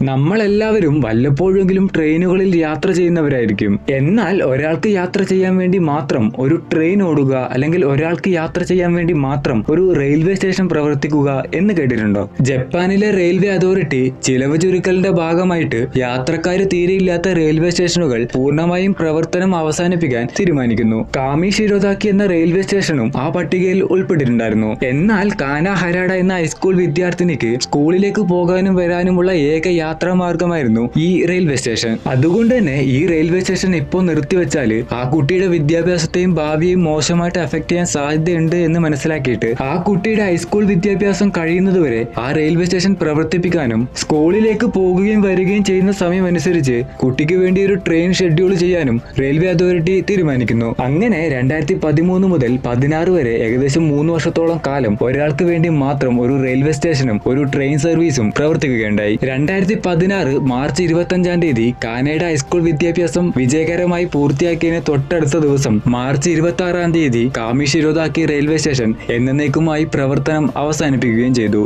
നമ്മളെല്ലാവരും വല്ലപ്പോഴെങ്കിലും ട്രെയിനുകളിൽ യാത്ര ചെയ്യുന്നവരായിരിക്കും. എന്നാൽ ഒരാൾക്ക് യാത്ര ചെയ്യാൻ വേണ്ടി മാത്രം ഒരു ട്രെയിൻ ഓടുക, അല്ലെങ്കിൽ ഒരാൾക്ക് യാത്ര ചെയ്യാൻ വേണ്ടി മാത്രം ഒരു റെയിൽവേ സ്റ്റേഷൻ പ്രവർത്തിക്കുക എന്ന് കേട്ടിട്ടുണ്ടോ? ജപ്പാനിലെ റെയിൽവേ അതോറിറ്റി ചിലവ് ചുരുക്കലിന്റെ ഭാഗമായിട്ട് യാത്രക്കാര് തീരെയില്ലാത്ത റെയിൽവേ സ്റ്റേഷനുകൾ പൂർണ്ണമായും പ്രവർത്തനം അവസാനിപ്പിക്കാൻ തീരുമാനിക്കുന്നു. കാമി ഷിരോദാക്കി എന്ന റെയിൽവേ സ്റ്റേഷനും ആ പട്ടികയിൽ ഉൾപ്പെട്ടിട്ടുണ്ടായിരുന്നു. എന്നാൽ കാന ഹരാഡ എന്ന ഹൈസ്കൂൾ വിദ്യാർത്ഥിനിക്ക് സ്കൂളിലേക്ക് പോകാനും വരാനുമുള്ള ഏക യാത്രാമാർഗമായിരുന്നു ഈ റെയിൽവേ സ്റ്റേഷൻ. അതുകൊണ്ട് തന്നെ ഈ റെയിൽവേ സ്റ്റേഷൻ ഇപ്പോൾ നിർത്തിവെച്ചാല് ആ കുട്ടിയുടെ വിദ്യാഭ്യാസത്തെയും ഭാവിയെയും മോശമായിട്ട് അഫക്ട് ചെയ്യാൻ സാധ്യതയുണ്ട് എന്ന് മനസ്സിലാക്കിയിട്ട് ആ കുട്ടിയുടെ ഹൈസ്കൂൾ വിദ്യാഭ്യാസം കഴിയുന്നതുവരെ ആ റെയിൽവേ സ്റ്റേഷൻ പ്രവർത്തിപ്പിക്കാനും സ്കൂളിലേക്ക് പോകുകയും വരികയും ചെയ്യുന്ന സമയം അനുസരിച്ച് കുട്ടിക്ക് വേണ്ടി ഒരു ട്രെയിൻ ഷെഡ്യൂൾ ചെയ്യാനും റെയിൽവേ അതോറിറ്റി തീരുമാനിക്കുന്നു. അങ്ങനെ 2013 മുതൽ 16 വരെ ഏകദേശം 3 വർഷത്തോളം കാലം ഒരാൾക്ക് വേണ്ടി മാത്രം ഒരു റെയിൽവേ സ്റ്റേഷനും ഒരു ട്രെയിൻ സർവീസും പ്രവർത്തിക്കുകയുണ്ടായി. 2016 മാർച്ച് 25 കാനയുടെ ഹൈസ്കൂൾ വിദ്യാഭ്യാസം വിജയകരമായി പൂർത്തിയാക്കിയതിന് തൊട്ടടുത്ത ദിവസം മാർച്ച് 26 കാമി ഷിരോദാക്കി റെയിൽവേ സ്റ്റേഷൻ എന്നേക്കുമായി പ്രവർത്തനം അവസാനിപ്പിക്കുകയും ചെയ്തു.